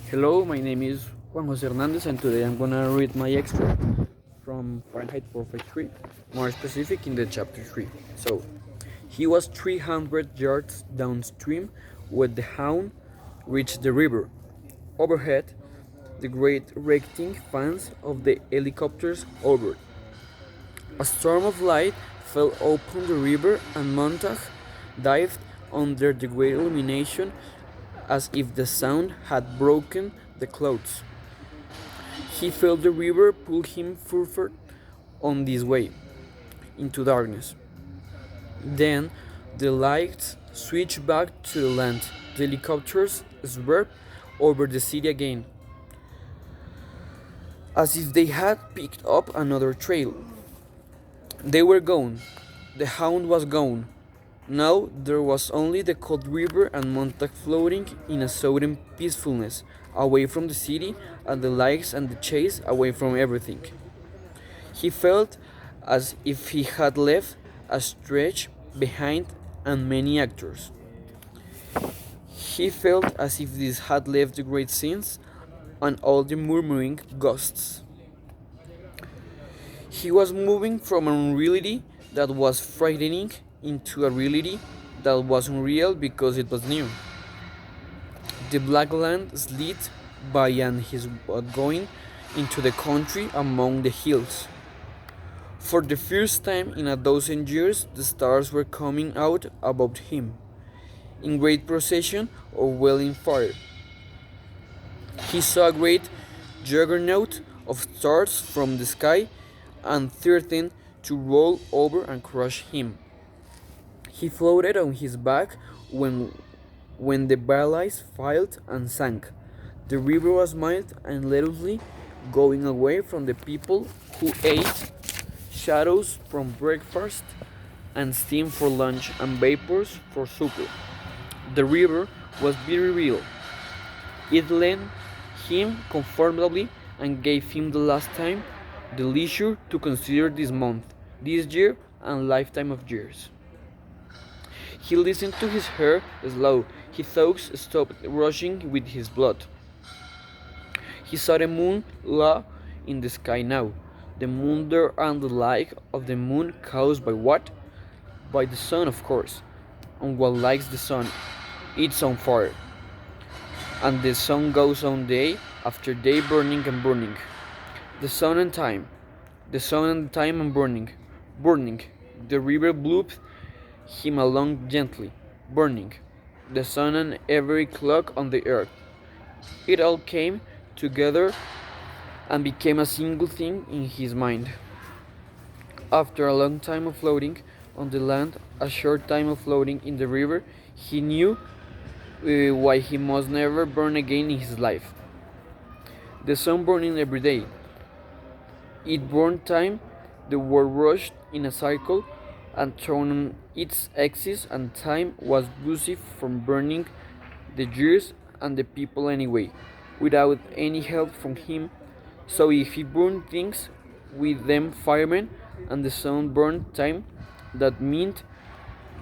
Hello, my name is Juan Jose Hernandez, and today I'm gonna read my extract from Fahrenheit 453, more specific in the chapter 3. So, he was 300 yards downstream when the hound reached the river. Overhead, the great raking fans of the helicopters hovered. A storm of light fell upon the river, and Montag dived under the great illumination as if the sound had broken the clouds. He felt the river pull him further on this way, into darkness. Then the lights switched back to the land. The helicopters swept over the city again, as if they had picked up another trail. They were gone. The hound was gone. Now there was only the cold river and Montag floating in a sudden peacefulness, away from the city and the lights and the chase, away from everything. He felt as if he had left a stretch behind and many actors. He felt as if this had left the great scenes and all the murmuring ghosts. He was moving from a reality that was frightening into a reality that was unreal because it was new. The black land slid by and he was going into the country among the hills. For the first time in a dozen years, the stars were coming out above him, in great procession or wailing fire. He saw a great juggernaut of stars from the sky and threatened to roll over and crush him. He floated on his back when the valleys filled and sank. The river was mild and leisurely, going away from the people who ate shadows from breakfast and steam for lunch and vapors for supper. The river was very real. It lent him comfortably and gave him the last time the leisure to consider this month, this year, and lifetime of years. He listened to his hair slow, his thoughts stopped rushing with his blood. He saw the moon low in the sky now. The moon there and the light of the moon caused by what? By the sun, of course. And what likes the sun? It's on fire. And the sun goes on day after day burning and burning. The sun and time. The sun and time and burning. Burning. The river blew him along gently. Burning. The sun and every clock on the earth. It all came together and became a single thing in his mind. After a long time of floating on the land, a short time of floating in the river, he knew why he must never burn again in his life. The sun burning every day. It burned time, the world rushed in a cycle and turned on its axis, and time was busy from burning the years and the people anyway, without any help from him. So if he burned things with them firemen and the sun burned time, that meant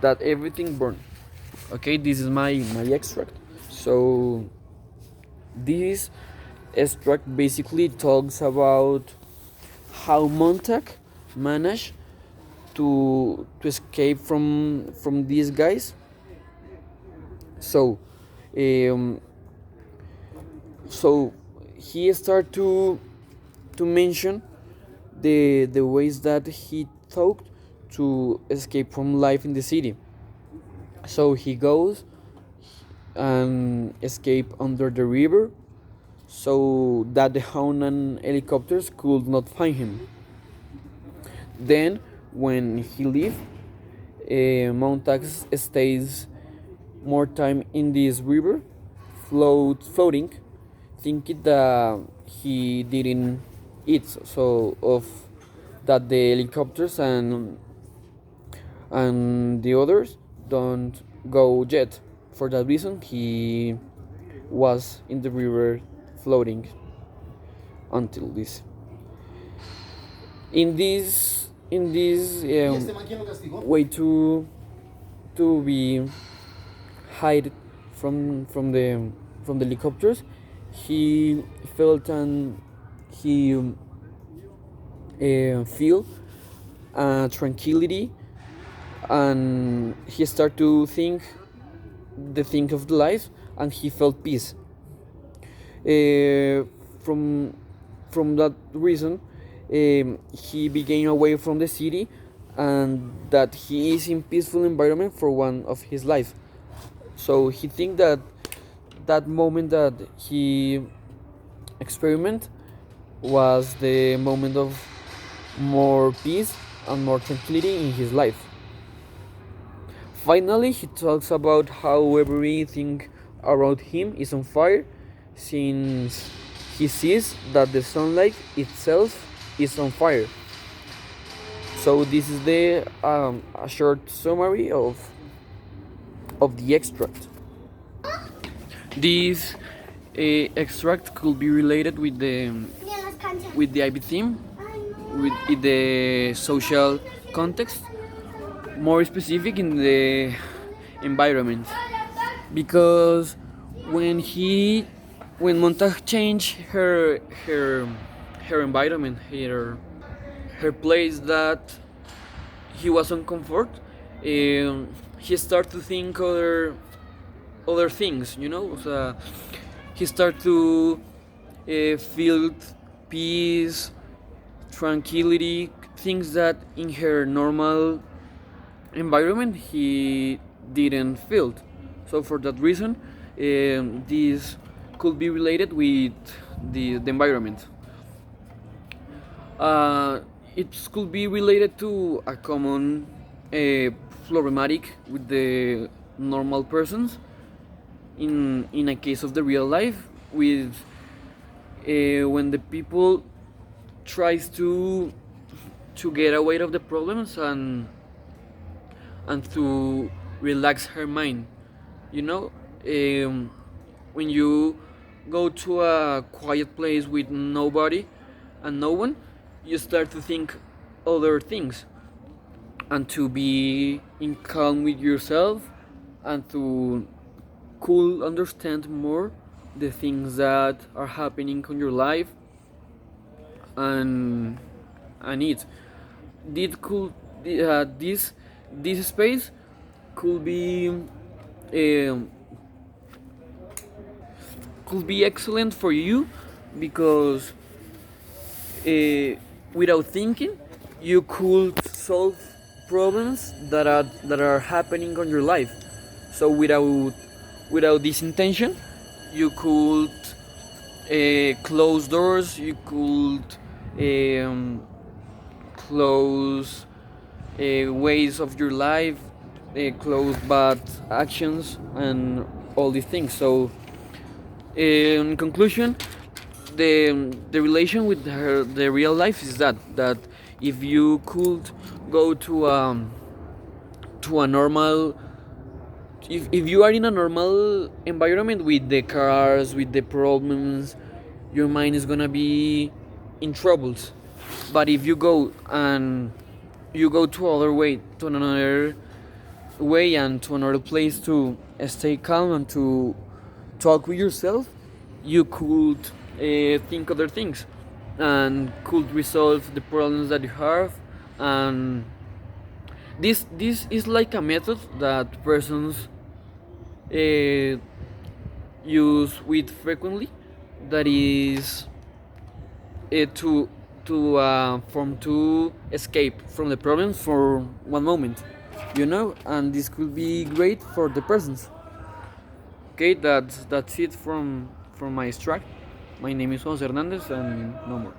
that everything burned. Okay, this is my extract. So this extract basically talks about how Montag managed to escape from these guys. So um, so he started to mention the ways that he thought to escape from life in the city. So he goes and escape under the river so that the hound and helicopters could not find him. Then when he leaves, Montag stays more time in this river, floating, thinking that he didn't eat, so of that the helicopters and the others don't go yet. For that reason, he was in the river floating until this. In this way to be hide from the helicopters, he felt and he feel tranquility, and he started to think the thing of the life, and he felt peace. Uh, from from that reason, he began away from the city, and that he is in peaceful environment for one of his life. So he think that that moment that he experiment was the moment of more peace and more tranquility in his life. Finally, he talks about how everything around him is on fire, since he sees that the sunlight itself is on fire. So this is the a short summary of the extract. This extract could be related with the IB theme, with the social context, more specific in the environment, because when he when Montag changed her environment, her place that he was on comfort, he started to think other things, you know. So he started to feel peace, tranquility, things that in her normal environment he didn't feel. So for that reason, this could be related with the environment. Uh, it could be related to a common problematic with the normal persons in a case of the real life, with when the people tries to get away of the problems and to relax her mind, you know. When you go to a quiet place with nobody and no one, you start to think other things, and to be in calm with yourself, and to could understand more the things that are happening in your life, and it did could this space could um, be excellent for you, because without thinking you could solve problems that are happening on your life. So without this intention, you could close doors, you could close ways of your life, close bad actions, and all these things. So in conclusion, the relation with the real life is that if you could go to a normal, if you are in a normal environment with the cars, with the problems, your mind is gonna be in troubles. But if you go to other way, to another way, and to another place to stay calm and to talk with yourself, you could think other things, and could resolve the problems that you have. And this is like a method that persons uh, use with frequently, that is to escape from the problems for one moment, you know. And this could be great for the persons. Okay, that's it from my extract. My name is Juan Hernandez, and no more.